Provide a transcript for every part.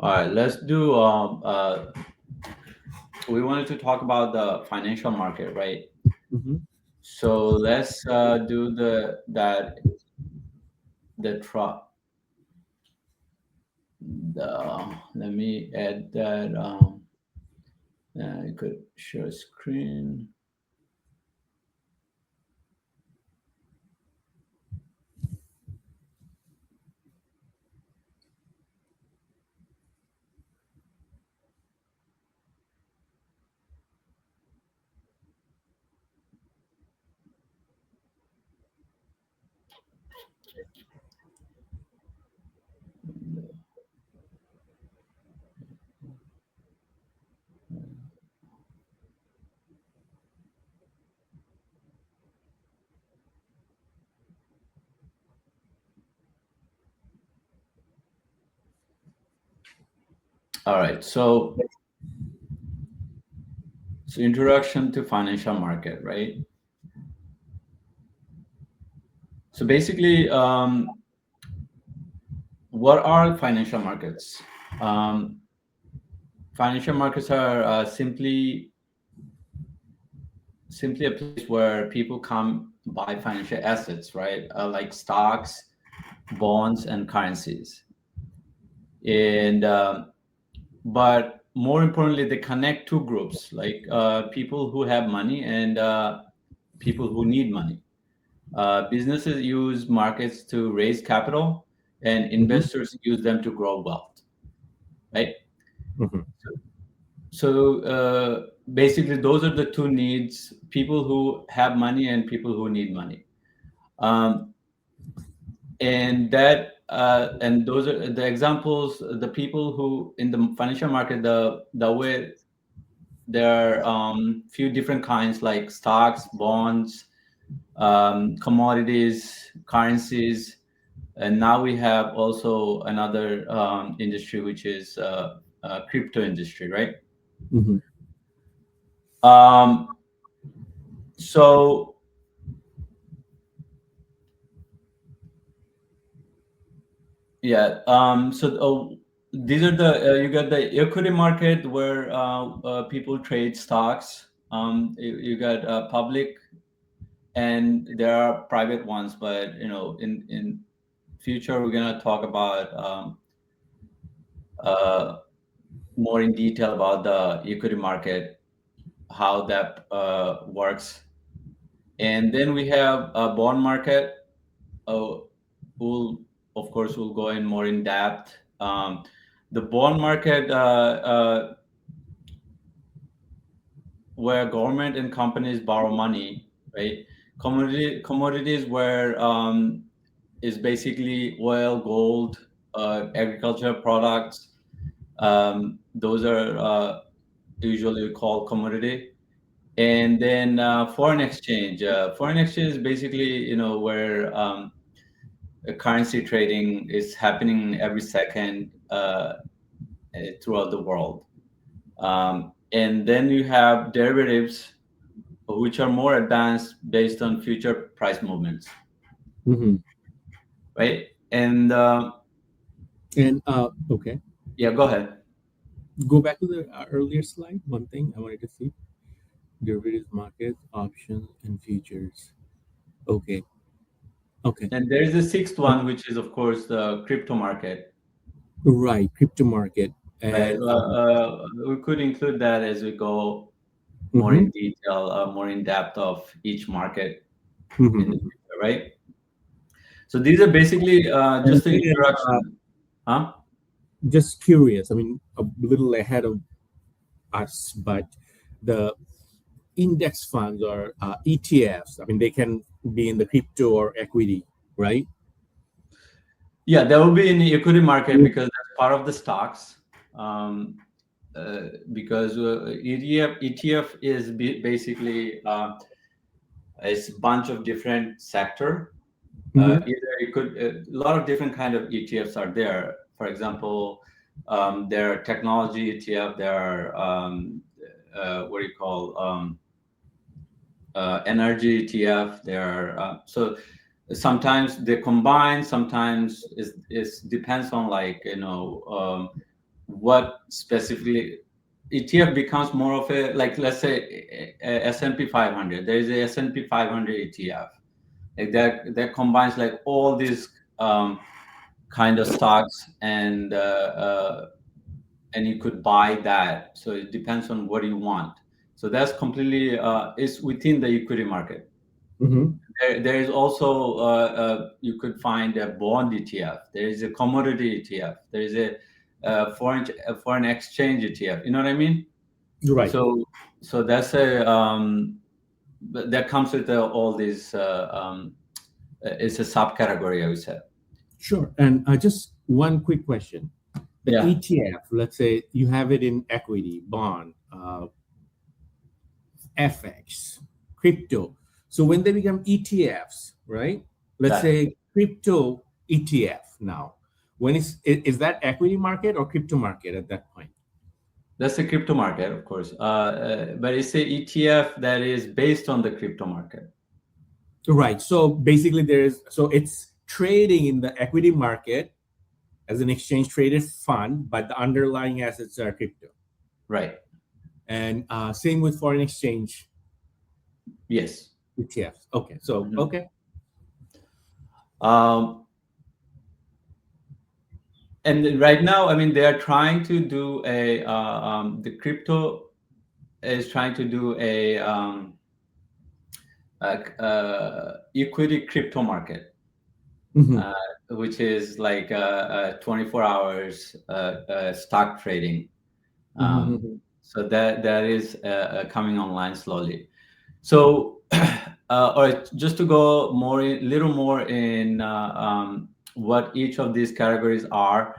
All right, let's do. We wanted to talk about the financial market, right? Hmm. So let's do the tr- the. Let me add that. I could share screen. All right, so introduction to financial market, right? So basically, what are financial markets? Um, Financial markets are simply a place where people come buy financial assets, right? Like stocks, bonds, and currencies. And but more importantly, they connect two groups, like people who have money and people who need money. Businesses use markets to raise capital, and Hmm. investors use them to grow wealth, right? Hmm. So basically, those are the two needs: people who have money and people who need money. Um, and those are the examples. The people who in the financial market, the way there are few different kinds like stocks, bonds, commodities, currencies, and now we have also another industry which is crypto industry, right? Hmm. Um, so yeah, these are the you got the equity market where people trade stocks. You got public and there are private ones, but in future we're gonna talk about uh, more in detail about the equity market, how that works. And then we have a bond market. Uh, we'll of course we'll go in more in depth. The bond market, where government and companies borrow money, right? Commodities where is basically oil, gold, agricultural products. Those are usually called commodity. And then foreign exchange. Foreign exchange is basically where currency trading is happening every second throughout the world. And then you have derivatives, which are more advanced based on future price movements, Hmm. right? And And okay, yeah, go ahead. go back to the earlier slide. One thing I wanted to see: derivatives markets, options, and futures. Okay, okay, And there's the sixth one, which is of course the crypto market, right. Crypto market right? and We could include that as we go more hmm. in detail, more in depth of each market in the Hmm. future, right? So these are basically And just the again, introduction, huh? just curious. I mean, a little ahead of us, but the index funds or ETFs. I mean, they can be in the crypto or equity, right? Yeah, there will be in the equity market because that's part of the stocks. Um, because ETF is basically it's a bunch of different sector. Mm-hmm. Either it could a lot of different kind of ETFs are there. For example, there are technology ETF. There are what do you call energy ETF. There are so sometimes they combine. Sometimes it depends on like what specifically ETF becomes more of a, like, let's say S&P 500. There is a S&P 500 ETF, like that combines like all these kind of stocks, and you could buy that. So it depends on what you want. So that's completely is within the equity market. Mm-hmm. There is also you could find a bond ETF. There is a commodity ETF. There is a foreign exchange ETF. You know what I mean? Right. So that's that comes with all these. It's a subcategory, I would say. Sure. And just one quick question. The Yeah. ETF, let's say you have it in equity, bond, FX, crypto. So when they become ETFs, right? Let's say crypto ETF now. When is that equity market or crypto market at that point? That's the crypto market, of course. But it's a ETF that is based on the crypto market. Right. So basically it's trading in the equity market as an exchange traded fund, but the underlying assets are crypto. Right. And same with foreign exchange. Yes. ETFs. Okay. So, okay. And right now, I mean, they are trying to do the crypto is trying to do a equity crypto market, which is like 24 hours stock trading. So that is coming online slowly. So, all right, just to go little more in what each of these categories are.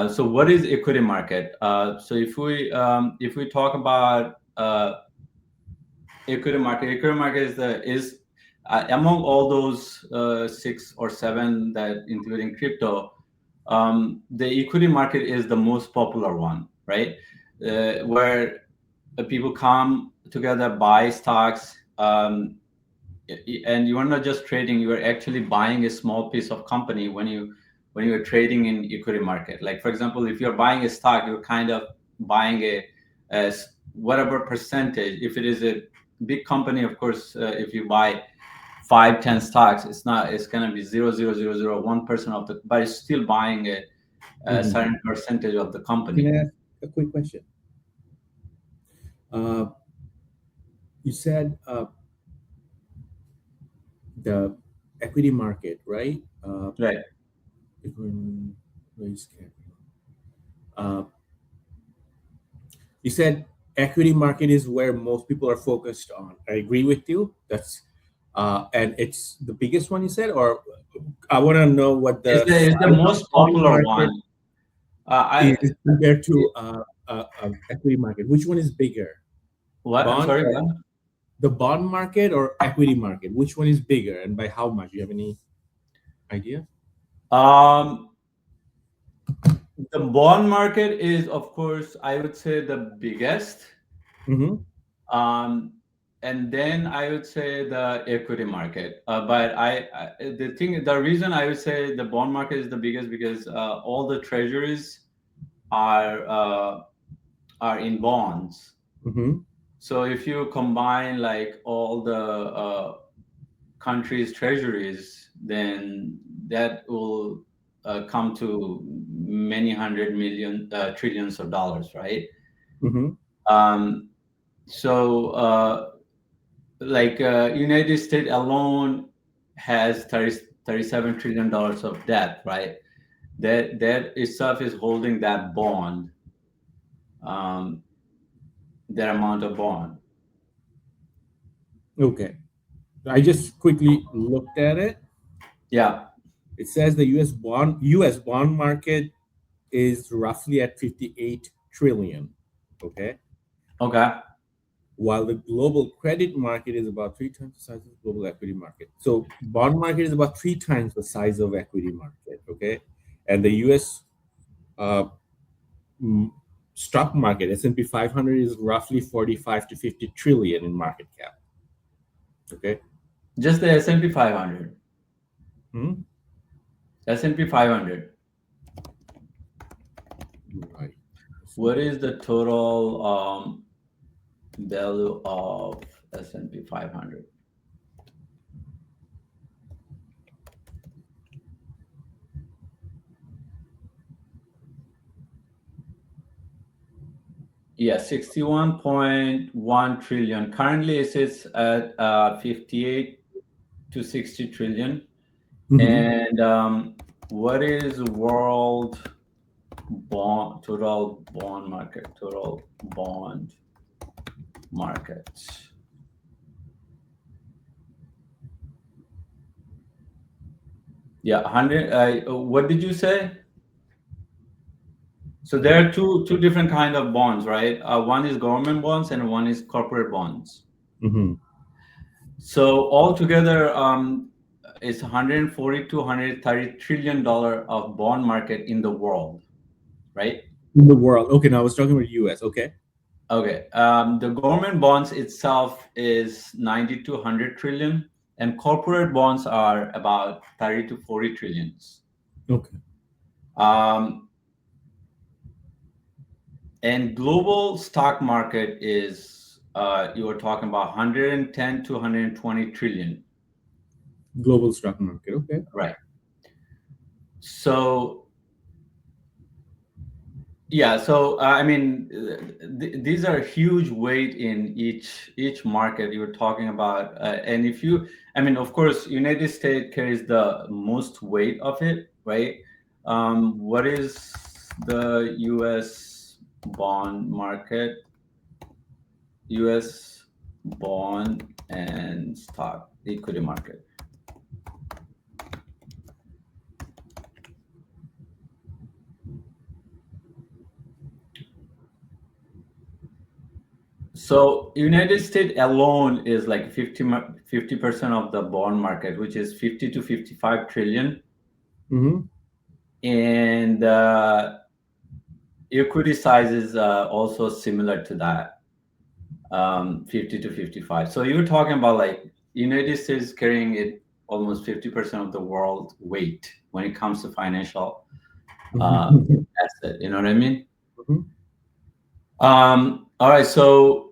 So, what is equity market? So, if we talk about equity market is among all those 6 or 7 that including crypto. The equity market is the most popular one, right? Where people come together, buy stocks, and you are not just trading; you are actually buying a small piece of company when you are trading in equity market. Like, for example, if you're buying a stock, you're kind of buying a whatever percentage. If it is a big company, of course, if you buy 5-10 stocks, it's going to be 0.0001% of the, but it's still buying a certain percentage of the company. Can I ask a quick question? You said the equity market, right? Right. Raise capital. You said equity market is where most people are focused on. I agree with you. That's and it's the biggest one you said, or I want to know what it's the most popular one. Is compared to equity market. Which one is bigger? What? I'm sorry. What? The bond market or equity market? Which one is bigger, and by how much? Do you have any idea? The bond market is, of course, I would say the biggest. And then I would say the equity market. But the reason I would say the bond market is the biggest because all the treasuries are in bonds. So if you combine like all the countries' treasuries, then that will come to many hundred million trillions of dollars, right? So like United States alone has $37 trillion of debt, right? That itself is holding that bond, that amount of bond. Okay. I just quickly looked at it. Yeah. It says the U.S. bond market is roughly at 58 trillion. Okay. While the global credit market is about 3 times the size of the global equity market. So bond market is about 3 times the size of equity market. Okay. And the U.S. Stock market, S&P 500, is roughly 45 to 50 trillion in market cap. Okay. Just the S&P 500. S&P 500. Right. What is the total value of S&P 500? Yeah, 61.1 trillion. Currently, it sits at 58 to 60 trillion. Mhm. And what is world total bond market? Total bond market. Yeah, 100. What did you say? So there are two different kind of bonds, right? One is government bonds and one is corporate bonds. Mhm. So altogether, it's 140 to 130 trillion dollar of bond market in the world, right? In the world. Okay, now I was talking about US. Okay. Okay. The government bonds itself is 90 to 100 trillion, and corporate bonds are about 30 to 40 trillions. Okay. Um, and global stock market is you were talking about 110 to 120 trillion. Global stock market. Okay. Right. So yeah, so I mean, these are huge weight in each market you were talking about, and if you, I mean, of course, United States carries the most weight of it, right? What is the U.S. bond market? U.S. bond and stock equity market. So United States alone is like 50% of the bond market, which is 50 to 55 trillion. Mm-hmm. And equity size is also similar to that, 50 to 55. So you're talking about like United States carrying it almost 50% of the world weight when it comes to financial asset. You know what I mean? All right. So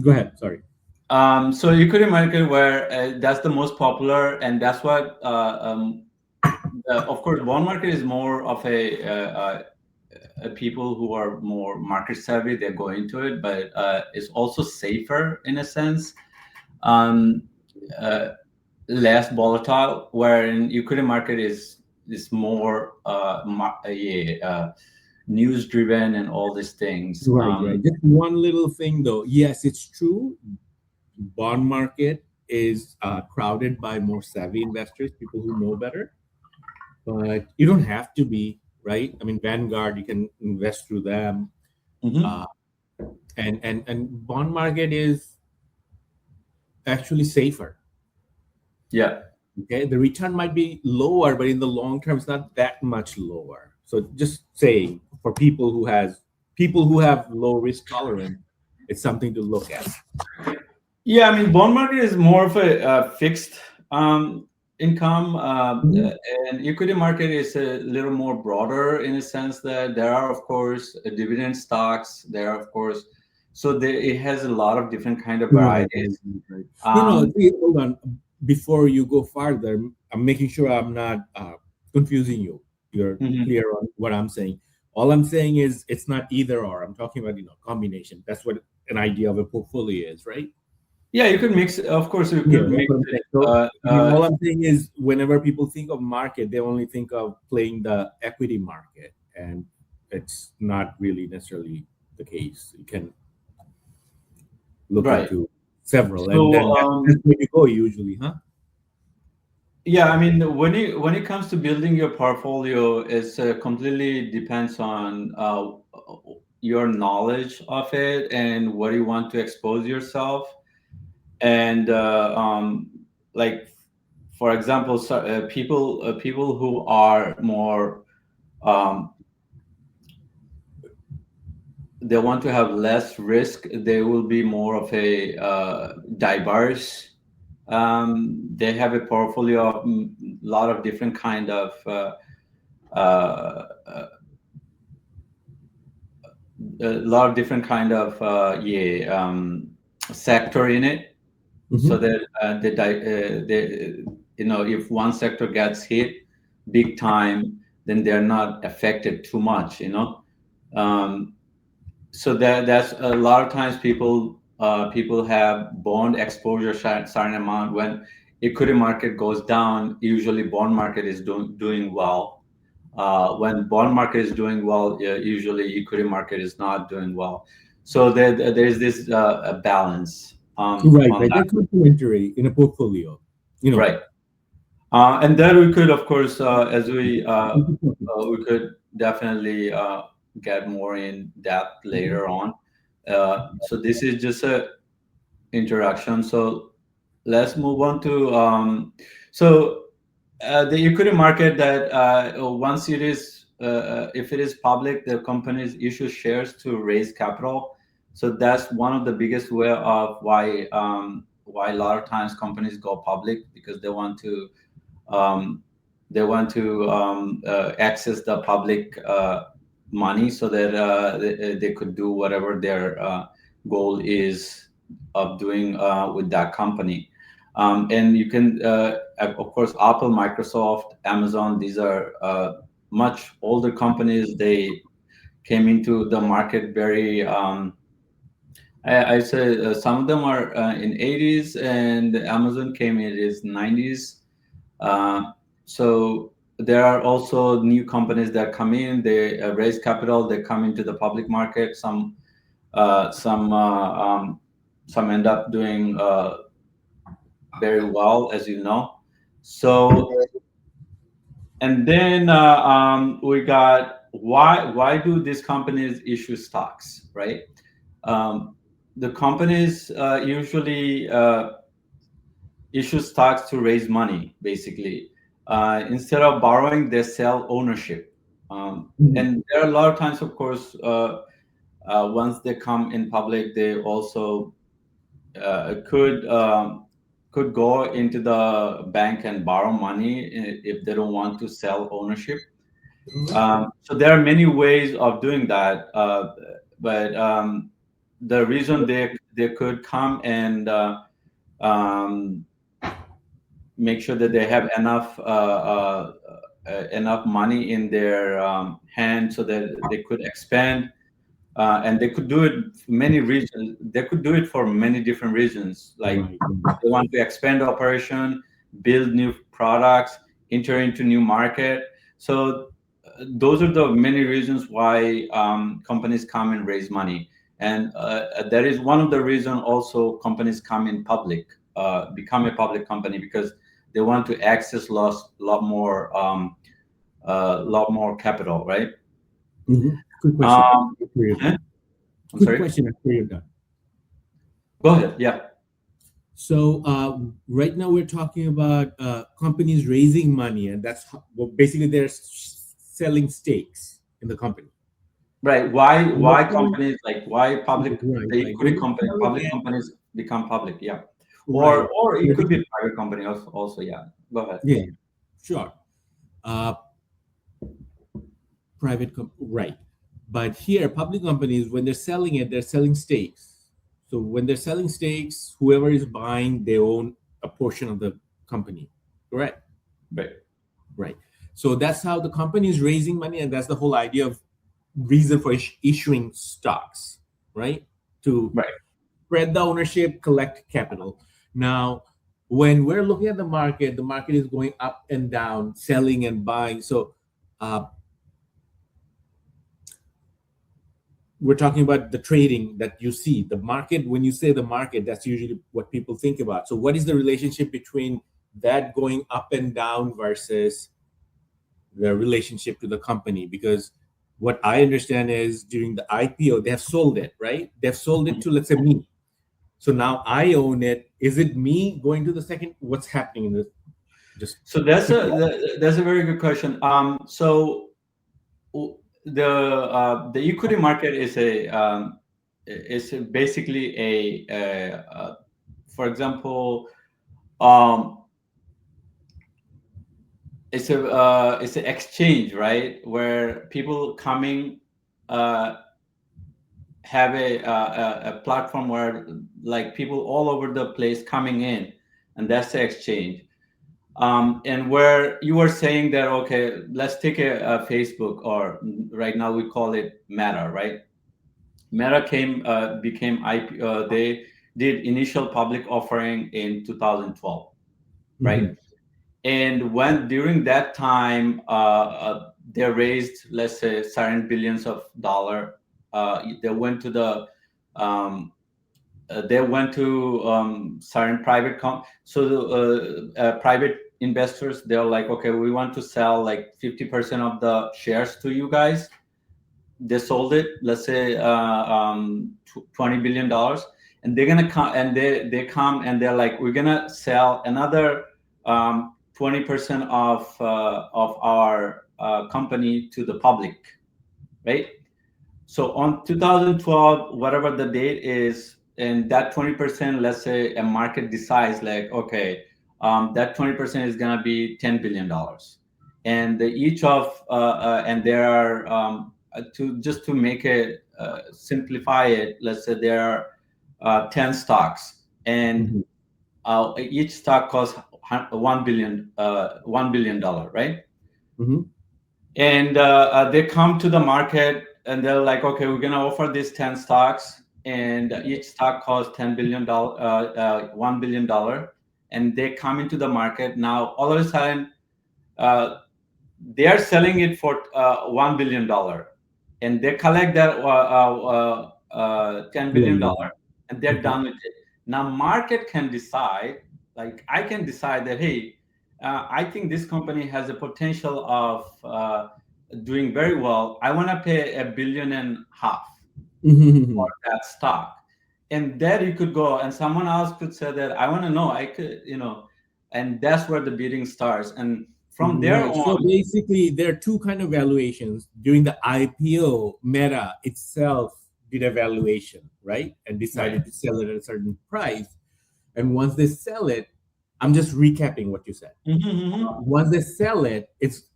Go ahead. Sorry. so equity market where that's the most popular, and that's what of course bond market is more of a people who are more market savvy, they go into it, but it's also safer in a sense, um, uh, less volatile, where in equity market is more news driven and all these things. Right, right. Just one little thing though. Yes, it's true. Bond market is crowded by more savvy investors, people who know better. But you don't have to be, right? I mean, Vanguard, you can invest through them. Mhm. Uh, and bond market is actually safer. Yeah. Okay, the return might be lower, but in the long term, it's not that much lower. So just saying, for people who have low risk tolerance, it's something to look at. Yeah, I mean, bond market is more of a fixed income, Mhm. and equity market is a little more broader in a sense that there are, of course, dividend stocks. There are, of course, so it has a lot of different kind of Right, right, varieties. right. No, no. Um, See, hold on. Before you go farther, I'm making sure I'm not confusing you. You're mhm. clear on what I'm saying. All I'm saying is it's not either or. I'm talking about combination. That's what an idea of a portfolio is, right? Yeah, you could mix. Of course, you Yeah, could that's mix what I'm it. saying. So, I mean, all I'm saying is whenever people think of market, they only think of playing the equity market, and it's not really necessarily the case. You can look Right. into several, and So then that's where you go usually, huh? yeah, I mean, when it comes to building your portfolio, it's completely depends on your knowledge of it and what you want to expose yourself. And like, for example, so, people who are more um, they want to have less risk. They will be more of a diverse. They have a portfolio of a lot of different kind of uh, lot of different kind of sector in it, so that if one sector gets hit big time, then they're not affected too much, so that's a lot of times people have bond exposure certain amount. When equity market goes down, usually bond market is doing well. When bond market is doing well, usually equity market is not doing well. So there's this a balance Right. on that. They're complementary in a portfolio. Right. And then we could, of course, as we could definitely get more in depth later on. So this is just a introduction. So let's move on to the equity market. That once it is, if it is public, the companies issue shares to raise capital. So that's one of the biggest way of why a lot of times companies go public, because they want to access the public money, so that they could do whatever their goal is of doing with that company. And you can, of course, Apple, Microsoft, Amazon, these are much older companies. They came into the market very, I say some of them are in 80s, and Amazon came in its 90s. So there are also new companies that come in, they raise capital, they come into the public market. Some end up doing very well, as you know. So, and then we got why do these companies issue stocks, right? The companies usually issue stocks to raise money, basically. Instead of borrowing, they sell ownership. And there are a lot of times, of course, once they come in public, they also could go into the bank and borrow money if they don't want to sell ownership. So there are many ways of doing that, but the reason they could come and make sure that they have enough money in their hand, so that they could expand, and they could do it for many reasons. They could do it for many different reasons, like they want to expand operation, build new products, enter into new market. So those are the many reasons why companies come and raise money. And that is one of the reasons also companies come in public, become a public company, because they want to access lot more capital, right? Quick question. I'm sorry? Question after you're done. Go ahead. Yeah. So right now we're talking about companies raising money, and that's basically they're selling stakes in the company. Right. Why companies, like why public, the equity company, public companies become public? Yeah. Or it could be private company also. Yeah. Go ahead. Yeah. Sure. Right. But here, public companies, when they're selling it, they're selling stakes. So when they're selling stakes, whoever is buying, they own a portion of the company, correct? Right. So that's how the company is raising money, and that's the whole idea of reason for issuing stocks, right? To spread the ownership, collect capital. Now, when we're looking at the market is going up and down, selling and buying. So we're talking about the trading that you see. The market, when you say the market, that's usually what people think about. So what is the relationship between that going up and down versus the relationship to the company? Because what I understand is during the IPO, they have sold it, right? They've sold it to, let's say, me. So now I own it. Is it me going to the second? What's happening in this? So that's a very good question. So the equity market is basically a for example, it's an exchange, right, where people coming have a platform where like people all over the place coming in, and that's the exchange. And where you were saying that, okay, let's take a Facebook, or right now we call it Meta, right? Meta became IP. They did initial public offering in 2012, right? Mhm. And when during that time, they raised, let's say, certain billions of dollar. They went to um, certain so the private investors. They're like, okay, we want to sell like 50% of the shares to you guys. They sold it, let's say, $20 billion, and they're gonna come, and they come and they're like, we're gonna sell another 20% of our company to the public, right? So on 2012, whatever the date is, and that 20%, let's say a market decides like, okay, that 20% is gonna be $10 billion, and each of and there are to just to make it simplify it, let's say there are 10 stocks, and Mhm. each stock costs $1 billion, right? Mhm. And they come to the market and they're like, okay, we're going to offer these 10 stocks, and each stock costs $1 billion. And they come into the market. Now all of a sudden, uh, they are selling it for $1 billion, and they collect that $10 billion, Yeah. and they're Mhm. done with it. Now market can decide, like I can decide that, hey, I think this company has a potential of doing very well. I want to pay $1.5 billion for Mhm. that stock. And there you could go, and someone else could say that I want to know, I could, and that's where the bidding starts. And from there Right. So on. basically, there are two kind of valuations. During the IPO, Meta itself did a valuation, right, and Right. decided to sell it at a certain price. And once they sell it, I'm just recapping what you said. Mm-hmm. Once they sell it, it's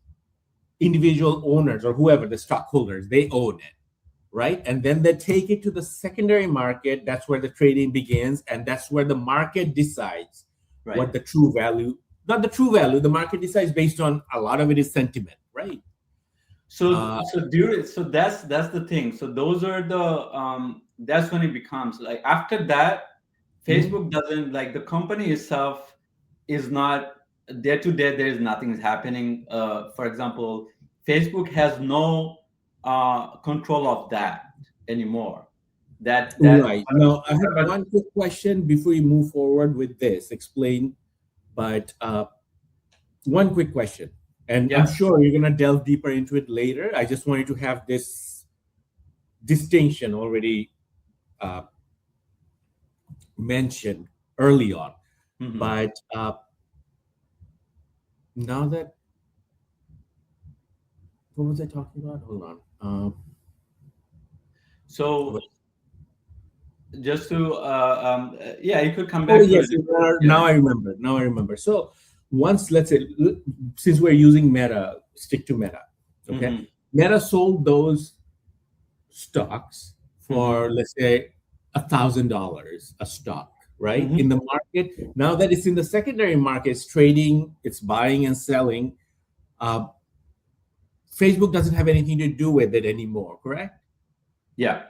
individual owners or whoever the stockholders, they own it, right? And then they take it to the secondary market. That's where the trading begins, and that's where the market decides Right. what the true value. Not the true value. The market decides based on a lot of it is sentiment, right? So Uh, so that's the thing. So those are the that's when it becomes like, after that, mhm. Facebook doesn't, like, the company itself is not day to day. There is nothing is happening. For example, Facebook has no control of that anymore. That Right. Now, I have whatever. one quick question before we move forward with this. Explain, but one quick question, and I'm Yeah. sure you're gonna delve deeper into it later. I just wanted to have this distinction already uh, mentioned early on. Hmm. But now that what was I talking about? Hold on. So just to yeah, you could come Oh back to yes, it. now Yeah. I remember. Now I remember. So once, let's say, since we're using Meta, stick to Meta. Okay, Hmm. Meta sold those stocks Hmm. for, let's say, $1,000 a stock, right? In Hmm. the market. Now that it's in the secondary market, it's trading, it's buying and selling. Uh, Facebook doesn't have anything to do with it anymore, correct? Yeah.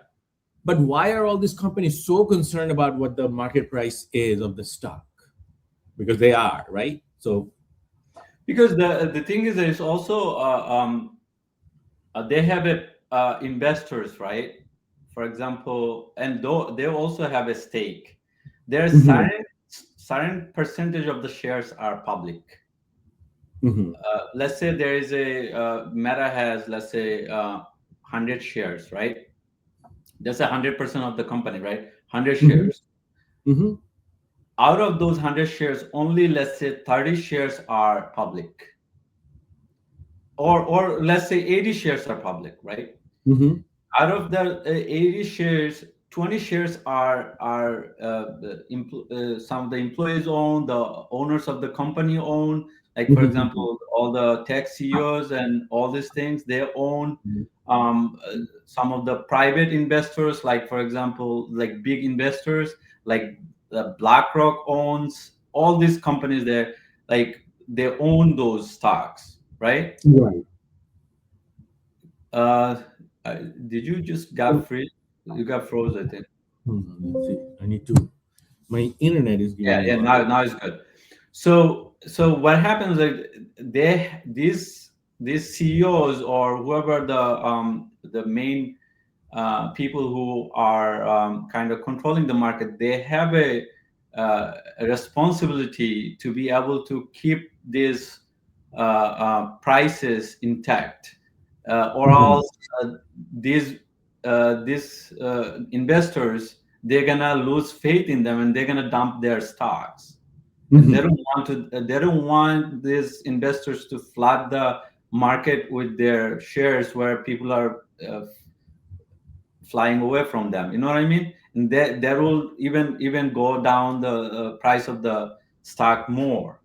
But why are all these companies so concerned about what the market price is of the stock? Because they are, right? So, Because the thing is, there's also they have a investors, right? For example, and though they also have a stake. There's mhm, certain percentage of the shares are public. mhm, Let's say there is a Meta has, let's say, 100 shares, right? That's 100% of the company, right? 100 mhm, shares. mhm, Out of those 100 shares, only, let's say, 30 shares are public, or let's say 80 shares are public, right? mhm, Out of the 80 shares, 20 shares are some of the employees own, the owners of the company own, Like, for example, all the tech CEOs and all these things, they own some of the private investors, like, for example, like big investors, like BlackRock owns all these companies there, like they own those stocks, right? Right. Uh, did you just got free? You got froze, I think. Let's see. I need to. My internet is giving Yeah, me. yeah. Now it's good. So what happens? Like these CEOs or whoever the main people who are kind of controlling the market, they have a responsibility to be able to keep these prices intact, or Mhm. else these investors, they're gonna lose faith in them and they're gonna dump their stocks, and Mhm. they don't want these investors to flood the market with their shares where people are flying away from them, you know what I mean? And that will even go down the price of the stock more.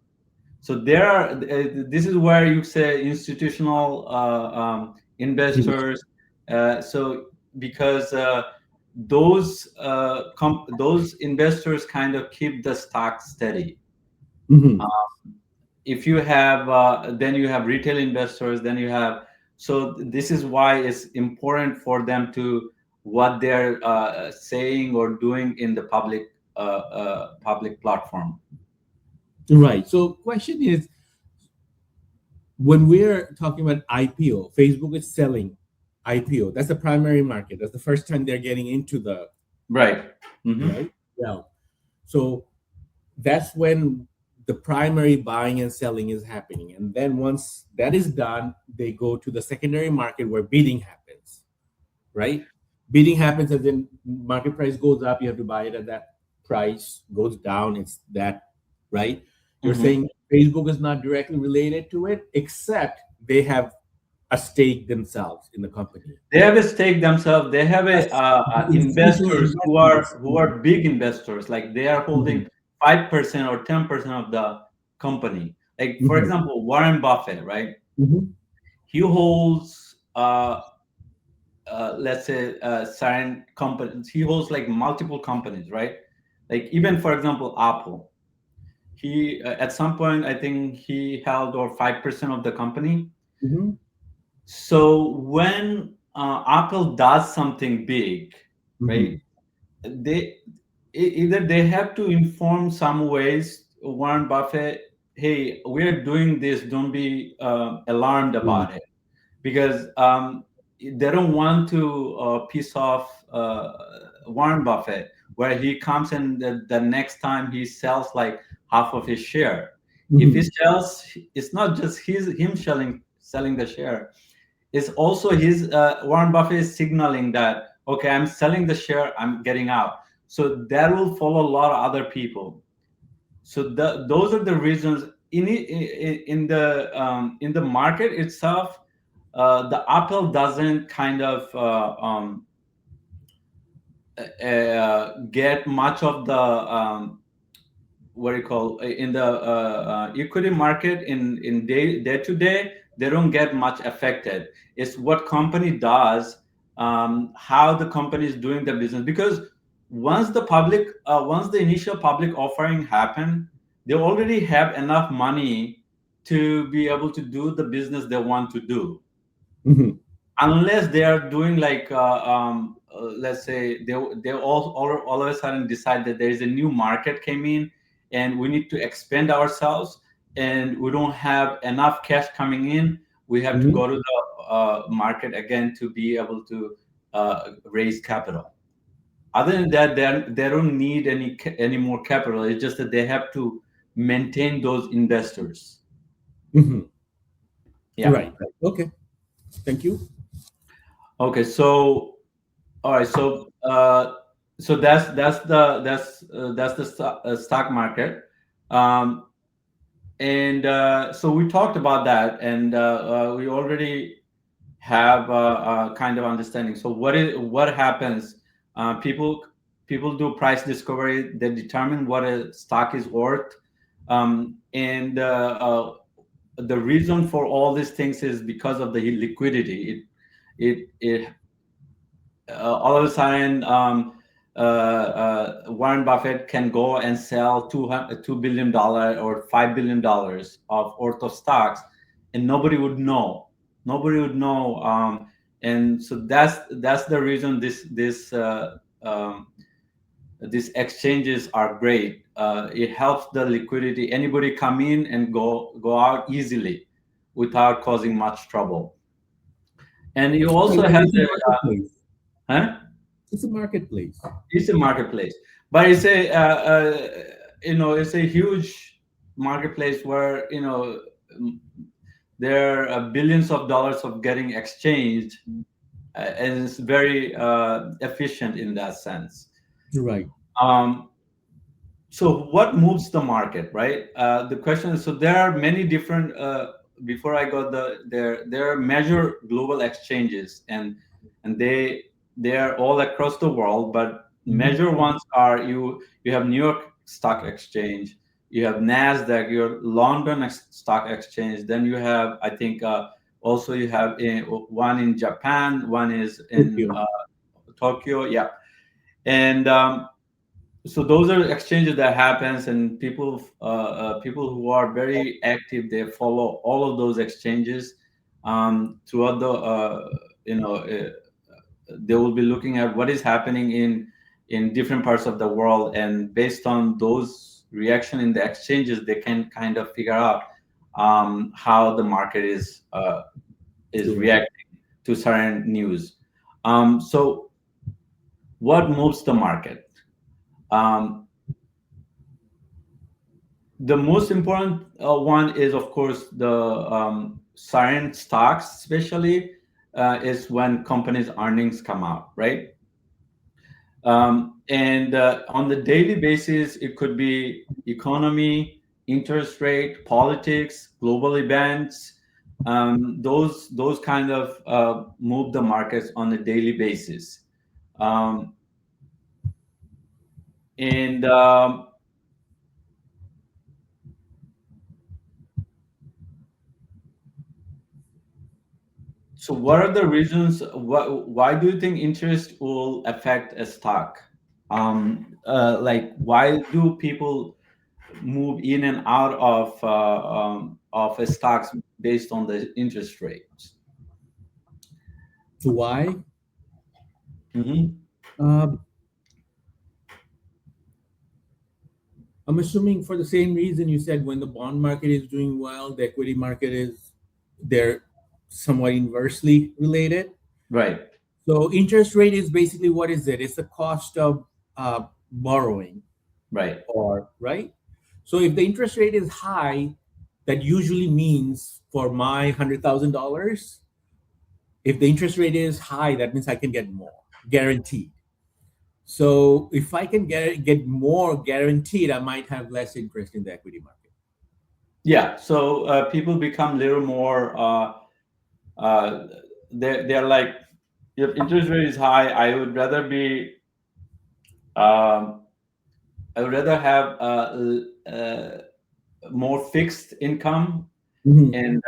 So there are this is where you say institutional investors. So because those investors kind of keep the stock steady. Mhm. If you have then you have retail investors, then you have, so this is why it's important for them to what they're saying or doing in the public platform. Right. So, question is, when we're talking about IPO, Facebook is selling IPO. That's the primary market. That's the first time they're getting into the Right. Hmm. right. Yeah. So that's when the primary buying and selling is happening. And then once that is done, they go to the secondary market where bidding happens, right? Bidding happens and then market price goes up, you have to buy it at that price, goes down, it's that, right? You're Hmm. saying Facebook is not directly related to it, except they have a stake themselves in the company. They have a stake themselves. They have a Institutional investors investors. who are big investors, like they are holding Mhm. 5% or 10% of the company. Like, for Mhm. example, Warren Buffett, right? Mhm. He holds let's say certain companies. He holds like multiple companies, right? Like, even for example, Apple. He at some point, I think he held or 5% of the company. Mhm. So when Apple does something big, right? Mhm. They either they have to inform some ways Warren Buffett, hey, we're doing this. Don't be alarmed Mhm. about it, because they don't want to piss off Warren Buffett, where he comes and the next time he sells like half of his share. If he Mhm. sells, it's not just him selling the share. It's also his Warren Buffett is signaling that, okay, I'm selling the share, I'm getting out. So that will follow a lot of other people. So those are the reasons in the market itself. The Apple doesn't kind of get much of the what do you call in the equity market in day to day. They don't get much affected. It's what company does, how the company is doing the business. Because once the initial public offering happened, they already have enough money to be able to do the business they want to do, Mhm. unless they are doing like let's say they all of a sudden decide that there is a new market came in and we need to expand ourselves, and we don't have enough cash coming in, we have to Mhm. go to the market again to be able to raise capital. Other than that, they don't need any more capital. It's just that they have to maintain those investors. Mhm. Yeah. Right. Right. Okay. Thank you. Okay, so all right, so that's the stock market, um, and so we talked about that, and we already have kind of understanding. So what happens? People do price discovery. They determine what a stock is worth, and the reason for all these things is because of the liquidity. It all of a sudden, Warren Buffett can go and sell $2 billion or $5 billion of worth of stocks, and nobody would know. Nobody would know. And so that's the reason these exchanges are great. It helps the liquidity. Anybody come in and go out easily without causing much trouble. And you also have the huh? It's a marketplace. It's a marketplace, but it's it's a huge marketplace where there are billions of dollars of getting exchanged, and it's very efficient in that sense. Right. So what moves the market, right? The question is, so there are many different. Before I got there are major global exchanges, and they are all across the world. But major ones are you have New York Stock Exchange, you have Nasdaq, your London Stock Exchange. Then you have, I think, also you have one in Japan, one is in Tokyo. Yeah, and so those are exchanges that happens, and people who are very active, they follow all of those exchanges throughout they will be looking at what is happening in different parts of the world, and based on those reaction in the exchanges, they can kind of figure out how the market is reacting to certain news. So what moves the market? The most important one is, of course, the certain stocks, especially is when companies' earnings come out, right? And on the daily basis, it could be economy, interest rate, politics, global events. Those kind of move the markets on a daily basis. And so what are the reasons? Why do you think interest will affect a stock? Like, why do people move in and out of a stocks based on the interest rates? Why? Mm-hmm. I'm assuming for the same reason you said, when the bond market is doing well, the equity market they're somewhat inversely related. Right. So interest rate is basically, what is it? It's the cost of borrowing. Right. Right. So if the interest rate is high, that usually means for my $100,000, if the interest rate is high, that means I can get more guaranteed. So if I can get more guaranteed, I might have less interest in the equity market. Yeah. So people become a little more. They're like, if interest rate is high, I would rather be. I would rather have more fixed income and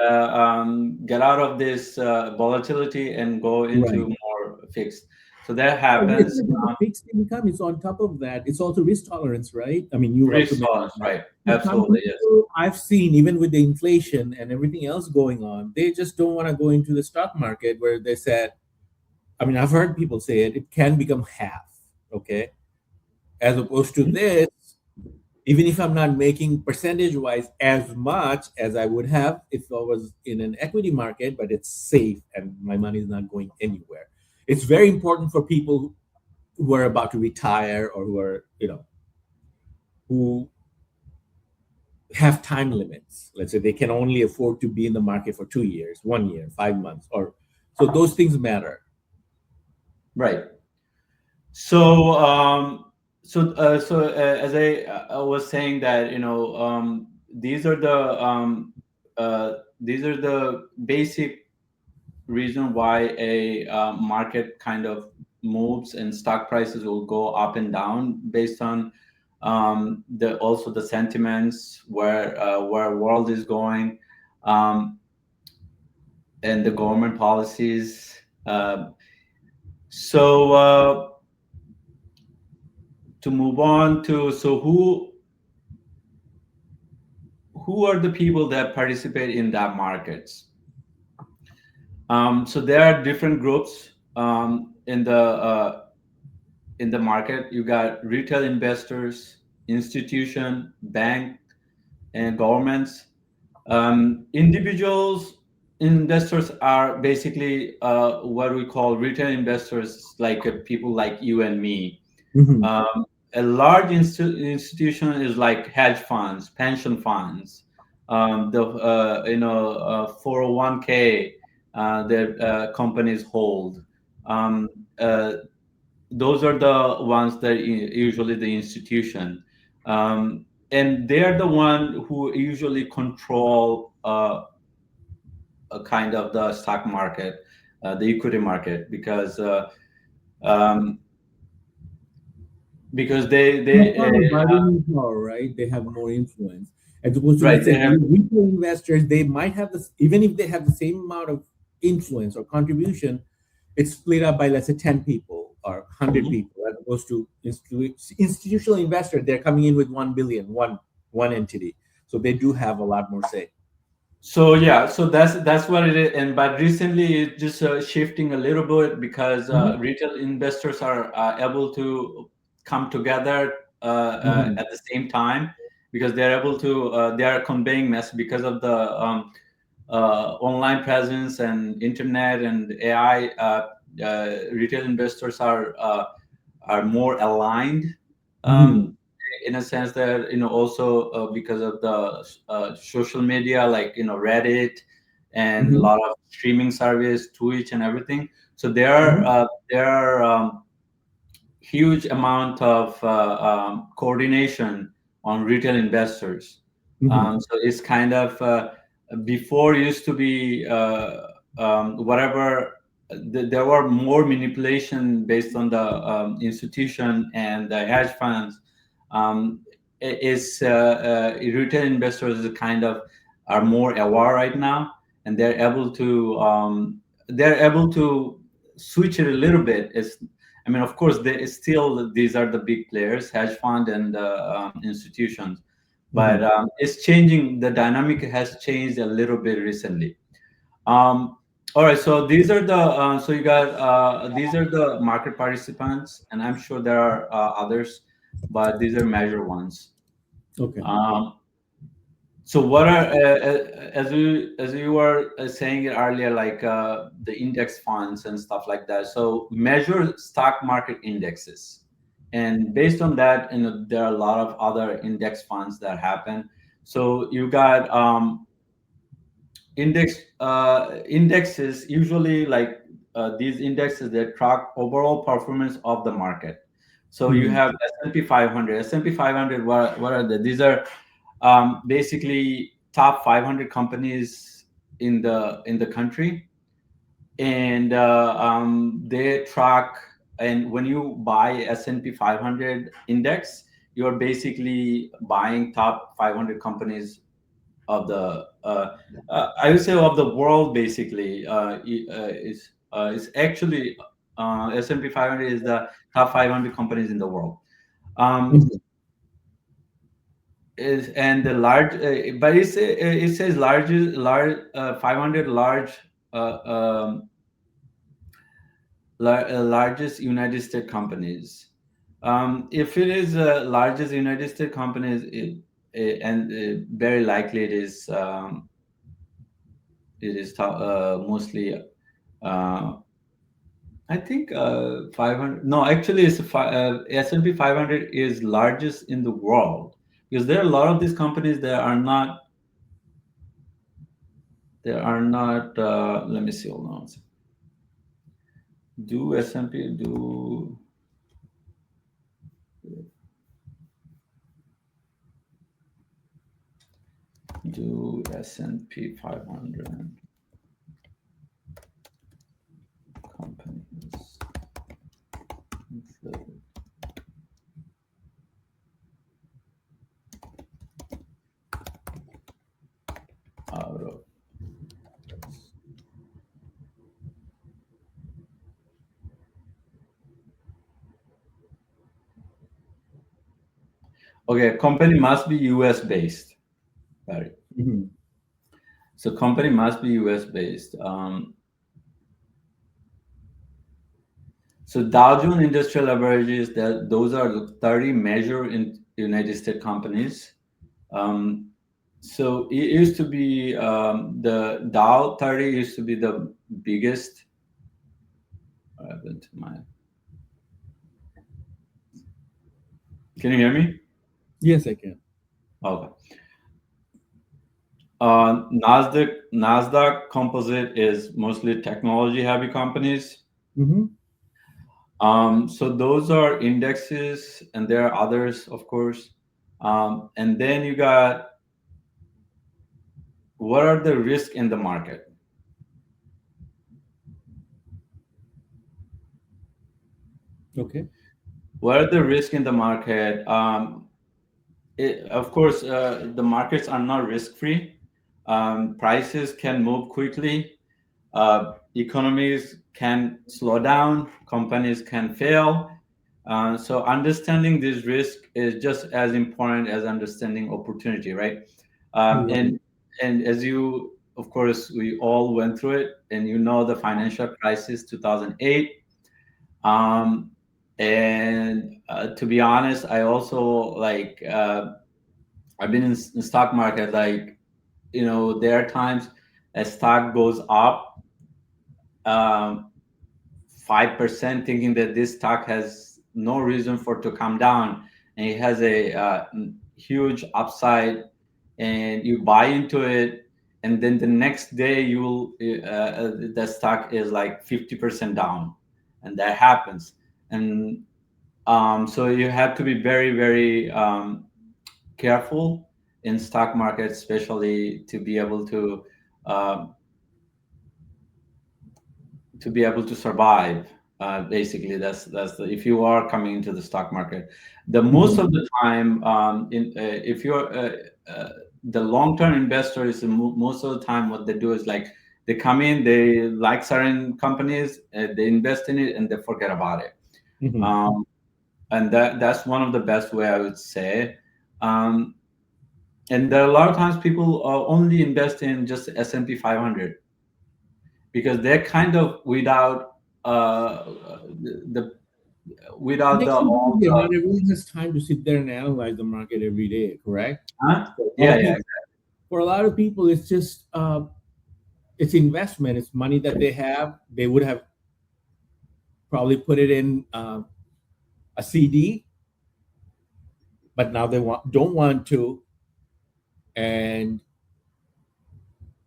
get out of this volatility and go into more fixed. So that happens. Fixed income is on top of that. It's also risk tolerance, right? I mean, risk tolerance, right? Absolutely, yes. I've seen, even with the inflation and everything else going on, they just don't want to go into the stock market, where they said, I mean, I've heard people say it can become half, okay? As opposed to this, even if I'm not making percentage-wise as much as I would have if I was in an equity market, but it's safe and my money is not going anywhere. It's very important for people who are about to retire, or who are, who have time limits. Let's say they can only afford to be in the market for 2 years, 1 year, 5 months, so those things matter. Right. So, as I was saying that, these are the basic reason why a market kind of moves, and stock prices will go up and down based on also the sentiments, where world is going. um, and the government policies. So to move on to, so who are the people that participate in that markets? So there are different groups in the market. You got retail investors, institution, bank, and governments. Individuals investors are basically what we call retail investors, like people like you and me. Mhm. A large institution is like hedge funds, pension funds, the 401k that companies hold. Um, uh, those are the ones that usually the institution, and they are the one who usually control a kind of the stock market, the equity market, um, because They they have a bargaining power, right? They have more influence. As opposed to, right, let's they say, have. retail investors, they might have this, even if they have the same amount of influence or contribution, it's split up by, let's say, 10 people or 100 Mhm. people, as opposed to institutional investor, they're coming in with 1 billion, one entity. So they do have a lot more say. So yeah, so that's what it is. And but recently, it's just shifting a little bit because Mhm. retail investors are able to come together Mhm. at the same time, because they're able to they are conveying mess because of the online presence and internet and AI. Retail investors are more aligned, Mhm. um, in a sense that, also because of the social media, like Reddit and a Mhm. lot of streaming service, Twitch and everything. So Mhm. there are huge amount of coordination on retail investors. Mhm. So it's kind of before used to be whatever. There were more manipulation based on the institution and the hedge funds. Um, is Retail investors is kind of are more aware right now, and they're able to switch it a little bit. I mean, of course, these are the big players, hedge fund and institutions, but Mhm. it's changing. The dynamic has changed a little bit recently. Um, all right, so these are the so you got these are the market participants, and I'm sure there are others, but these are major ones. Okay. Um, so what are as you were saying it earlier, like the index funds and stuff like that. So measure stock market indexes, and based on that, there are a lot of other index funds that happen. So you got indexes usually, like these indexes that track overall performance of the market. So you Mhm. have S&P 500. S&P 500. What are they? These are basically top 500 companies in the country, and they track. And when you buy S&P 500 index, you're basically buying top 500 companies of the I would say of the world. Basically, is actually S&P 500 is the top 500 companies in the world. Um, Mhm. is and the large, but it says large 500 large uh, um, largest United States companies. If it is largest United States companies, and very likely it is mostly. Uh, I think 500. No, actually, S&P 500 is largest in the world, because there are a lot of these companies that are not. They are not. Let me see. Hold on. Do S&P do S&P 500 companies include out of Okay, company must be US based. Right. Mhm. So company must be US based. So Dow Jones Industrial Averages, that those are the 30 major in United States companies. Um, so it used to be the Dow 30 used to be the biggest. What happened to my? Can you hear me? Yes, I can. Okay. Nasdaq Composite is mostly technology heavy companies. Hmm. So those are indexes, and there are others, of course. And then you got, what are the risks in the market? Okay. What are the risks in the market? Of course, the markets are not risk free. Prices can move quickly. Economies can slow down. Companies can fail. So understanding this risk is just as important as understanding opportunity, right? Um, Right. and and as you, of course, we all went through it, and you know the financial crisis 2008. Um, and to be honest, I also like I've been in the stock market. Like, there are times a stock goes up um, 5%, thinking that this stock has no reason for it to come down, and it has a huge upside, and you buy into it, and then the next day the stock is like 50% down, and that happens. And so you have to be very, very careful in stock market, especially um, to be able to survive. Basically, that's if you are coming into the stock market, the most Mhm. of the time, if you're the long-term investor, is most of the time what they do is like they come in, they like certain companies, they invest in it, and they forget about it. Mhm. Um, and that's one of the best way, I would say. Um, and there are a lot of times people only invest in just S&P 500, because they're kind of without the without the Makes it all easier. the Not everyone has time to sit there and analyze the market every day, correct? huh? So a lot Yeah, of yeah, people, for a lot of people, it's just it's investment. It's money that they have. They would have probably put it in a CD, but now they don't want to, and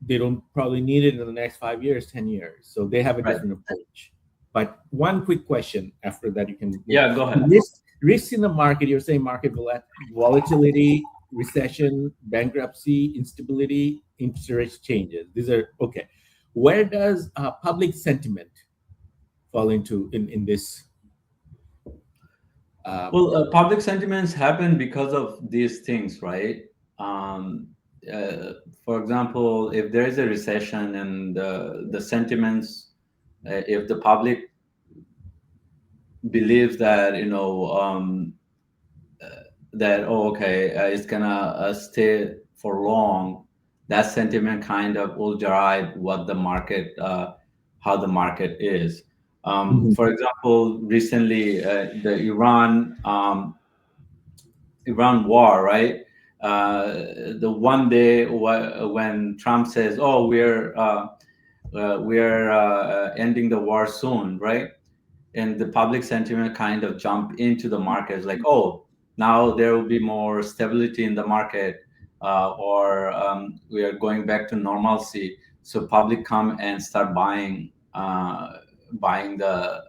they don't probably need it in the next 5 years, 10 years. So they have a right. different approach. But one quick question after that, you can move. Yeah, go ahead. Risks in the market. You're saying market volatility, recession, bankruptcy, instability, interest changes. These are okay. Where does public sentiment fall into in this? Uh, Well, public sentiments happen because of these things, right? Um, uh, for example, if there is a recession, and the sentiments, if the public believes that that, oh, okay, it's gonna stay for long, that sentiment kind of will drive what the market, how the market is. Mhm. For example, recently, the Iran war, right? The one day when Trump says, "Oh, we're ending the war soon," right? And the public sentiment kind of jump into the markets, like, oh, now there will be more stability in the market, or we are going back to normalcy. So public come and start buying the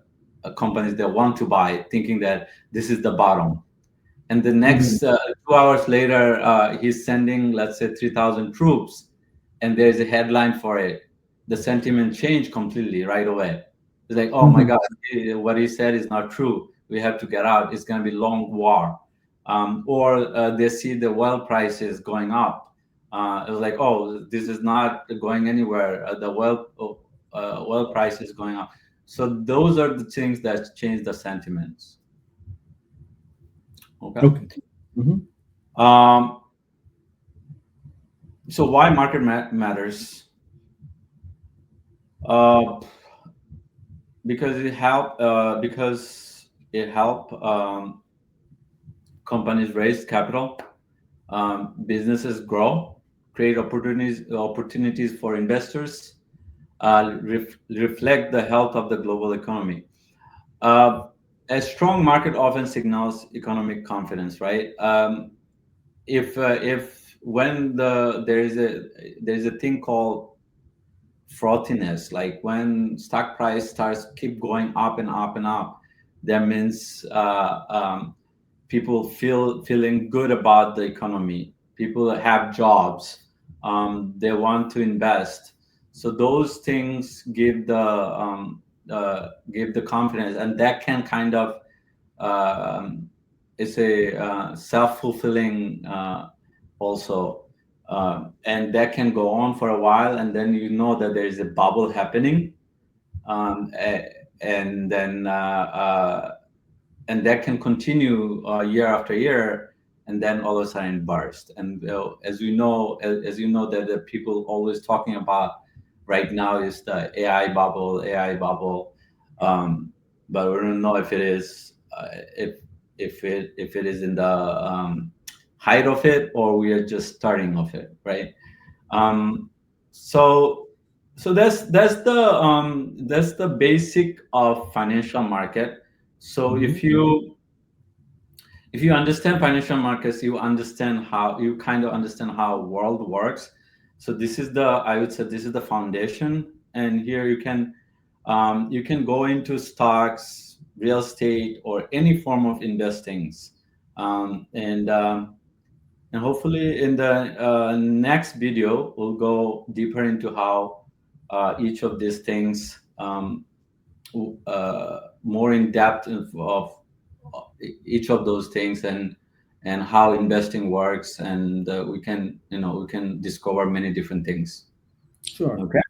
companies they want to buy, thinking that this is the bottom. And the Mhm. next 2 hours later, he's sending, let's say, 3,000 troops, and there's a headline for it. The sentiment changed completely right away. It's like, oh my Mhm. God, what he said is not true. We have to get out. It's going to be long war. Or they see the oil prices going up. It's like, oh, this is not going anywhere. The oil price is going up. So those are the things that change the sentiments. Okay. Okay. Mhm. Um, so why market matters? Uh, because it help companies raise capital, businesses grow, create opportunities for investors, reflect the health of the global economy. Uh, a strong market often signals economic confidence, right? If when there is a thing called frothiness, like when stock price starts keep going up and up and up, that means people feeling good about the economy. People have jobs, they want to invest. So those things give the confidence, and that can kind of it's a self-fulfilling also, and that can go on for a while, and then you know that there is a bubble happening, and then and that can continue year after year, and then all of a sudden burst. And as you know, as you know, that the people always talking about right now is the AI bubble, but we don't know if it is if it is in the height of it, or we are just starting of it, right? Um, so that's the basic of financial market. So if you understand financial markets, you understand how you kind of understand how world works. So this is the I would say this is the foundation, and here you can go into stocks, real estate, or any form of investings, and hopefully in the next video we'll go deeper into how each of these things more in depth of each of those things, and how investing works, and we can discover many different things. Sure. Okay.